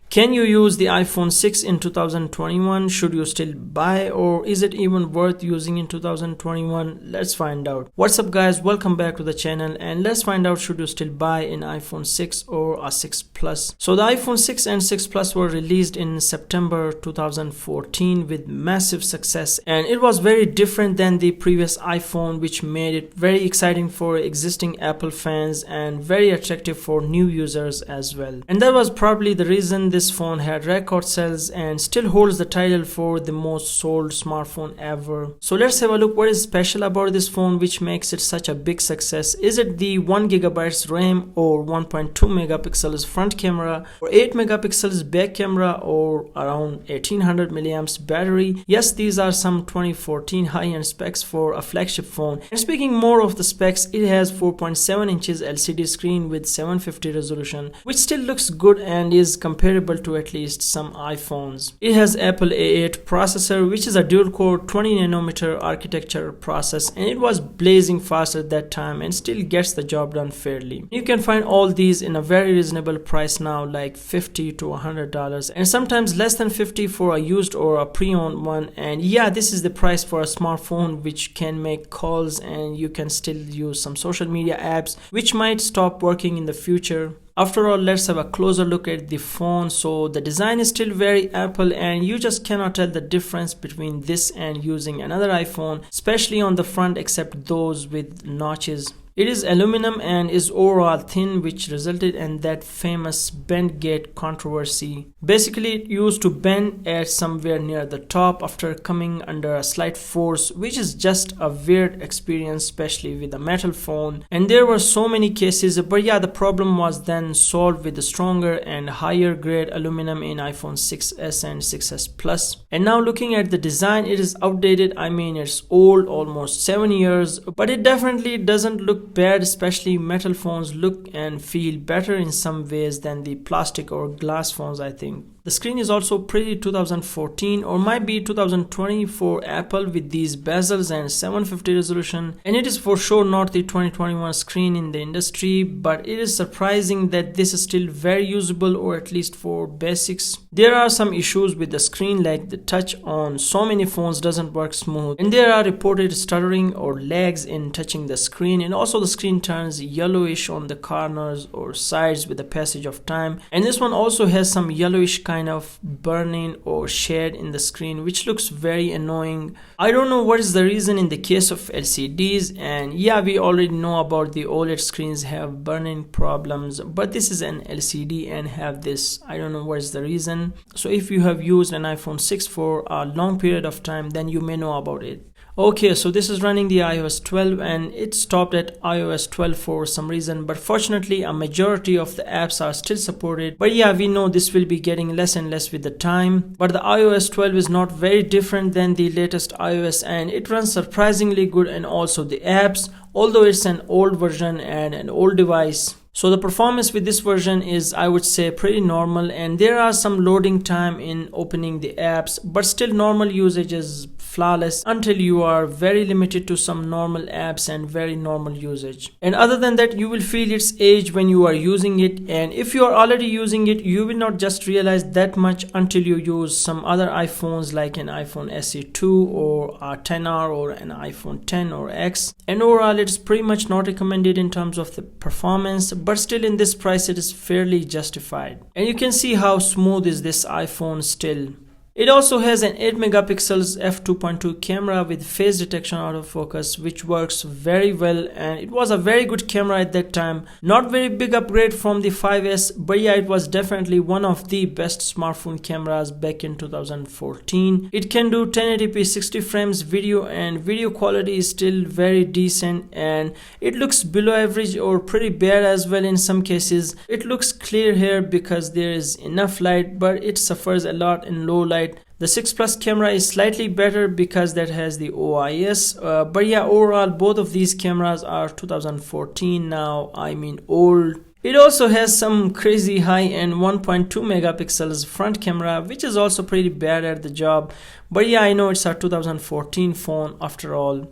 Can you use the iPhone 6 in 2021? Should you still buy, or is it even worth using in 2021? Let's find out. What's up guys, welcome back to the channel, and let's find out should you still buy an iPhone 6 or a 6 Plus. So the iPhone 6 and 6 Plus were released in September 2014 with massive success, and it was very different than the previous iPhone, which made it very exciting for existing Apple fans and very attractive for new users as well. And that was probably the reason this phone had record sales and still holds the title for the most sold smartphone ever. So let's have a look what is special about this phone which makes it such a big success. Is it the 1GB RAM or 1.2 megapixels front camera or 8 megapixels back camera or around 1800 milliamps battery? Yes, these are some 2014 high-end specs for a flagship phone. And speaking more of the specs, it has 4.7 inches LCD screen with 750 resolution, which still looks good and is comparable to at least some iPhones. It has Apple A8 processor, which is a dual-core 20 nanometer architecture process, and it was blazing fast at that time and still gets the job done fairly. You can find all these in a very reasonable price now, like $50 to $100, and sometimes less than $50 for a used or a pre-owned one. And yeah, this is the price for a smartphone which can make calls and you can still use some social media apps which might stop working in the future. After all, let's have a closer look at the phone. So the design is still very Apple, and you just cannot tell the difference between this and using another iPhone, especially on the front, except those with notches. It is aluminum and is overall thin, which resulted in that famous bend gate controversy. Basically, it used to bend at somewhere near the top after coming under a slight force, which is just a weird experience, especially with a metal phone. And there were so many cases, but yeah, the problem was then solved with the stronger and higher grade aluminum in iPhone 6s and 6s Plus. And now looking at the design, it is outdated. I mean, it's old, almost 7 years, but it definitely doesn't look bad. Especially metal phones look and feel better in some ways than the plastic or glass phones, I think. The screen is also pretty 2014 or might be 2020 for Apple with these bezels and 750 resolution, and it is for sure not the 2021 screen in the industry, but it is surprising that this is still very usable, or at least for basics. There are some issues with the screen, like the touch on so many phones doesn't work smooth, and there are reported stuttering or lags in touching the screen, and also the screen turns yellowish on the corners or sides with the passage of time, and this one also has some yellowish kind of burning or shade in the screen, which looks very annoying. I don't know what is the reason in the case of LCDs, and yeah, we already know about the OLED screens have burning problems, but this is an LCD and have this. I don't know what is the reason. So if you have used an iPhone 6 for a long period of time, then you may know about it. Okay, so this is running the iOS 12 and it stopped at iOS 12 for some reason, but fortunately a majority of the apps are still supported. But yeah, we know this will be getting less and less with the time. But the iOS 12 is not very different than the latest iOS, and it runs surprisingly good, and also the apps, although it's an old version and an old device. So the performance with this version is, I would say, pretty normal, and there are some loading time in opening the apps, but still normal usage is flawless until you are very limited to some normal apps and very normal usage. And other than that, you will feel its age when you are using it, and if you are already using it, you will not just realize that much until you use some other iPhones like an iPhone SE2 or a 10R or an iPhone 10 or X. And overall, it's pretty much not recommended in terms of the performance, but still in this price it is fairly justified. And you can see how smooth is this iPhone still. It also has an 8 megapixels f2.2 camera with face detection autofocus, which works very well, and it was a very good camera at that time. Not very big upgrade from the 5S, but yeah, it was definitely one of the best smartphone cameras back in 2014. It can do 1080p 60 frames video, and video quality is still very decent, and it looks below average or pretty bad as well in some cases. It looks clear here because there is enough light, but it suffers a lot in low light. The 6 Plus camera is slightly better because that has the OIS, but yeah, overall both of these cameras are 2014 now, I mean old. It also has some crazy high-end 1.2 megapixels front camera, which is also pretty bad at the job, but yeah, I know it's a 2014 phone after all.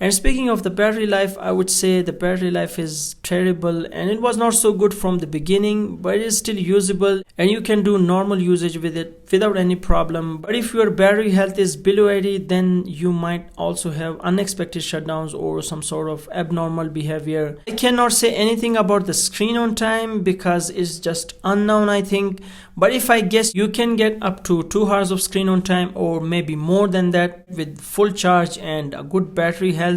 And speaking of the battery life, I would say the battery life is terrible and it was not so good from the beginning, but it is still usable and you can do normal usage with it without any problem. But if your battery health is below 80, then you might also have unexpected shutdowns or some sort of abnormal behavior. I cannot say anything about the screen on time because it's just unknown, I think, but if I guess, you can get up to 2 hours of screen on time or maybe more than that with full charge and a good battery health,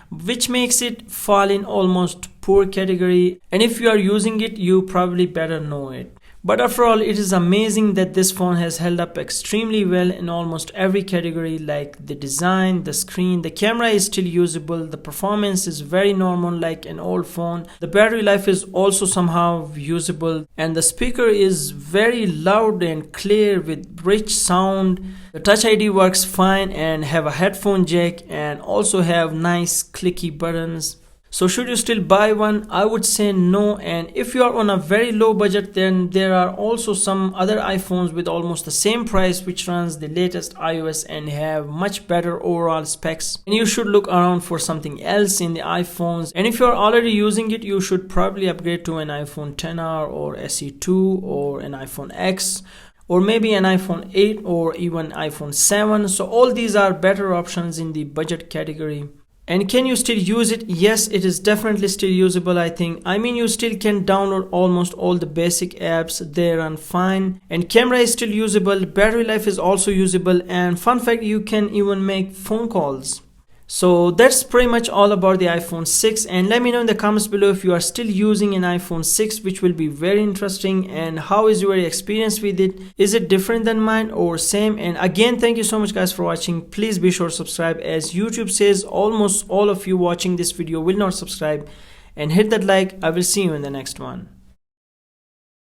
which makes it fall in almost poor category, and if you are using it, you probably better know it. But after all, it is amazing that this phone has held up extremely well in almost every category, like the design, the screen, the camera is still usable, the performance is very normal like an old phone, the battery life is also somehow usable, and the speaker is very loud and clear with rich sound. The Touch ID works fine and have a headphone jack and also have nice clicky buttons. So should you still buy one? I would say no, and if you are on a very low budget, then there are also some other iPhones with almost the same price which runs the latest iOS and have much better overall specs, and you should look around for something else in the iPhones. And if you are already using it, you should probably upgrade to an iPhone XR or SE2 or an iPhone X, or maybe an iPhone 8 or even iPhone 7. So all these are better options in the budget category. And can you still use it? Yes, it is definitely still usable, I think. I mean, you still can download almost all the basic apps, they run fine, and camera is still usable, battery life is also usable, and fun fact, you can even make phone calls. So that's pretty much all about the iPhone 6, and let me know in the comments below if you are still using an iPhone 6, which will be very interesting, and how is your experience with it? Is it different than mine or same? And again, thank you so much guys for watching. Please be sure to subscribe, as YouTube says almost all of you watching this video will not subscribe, and hit that like. I will see you in the next one.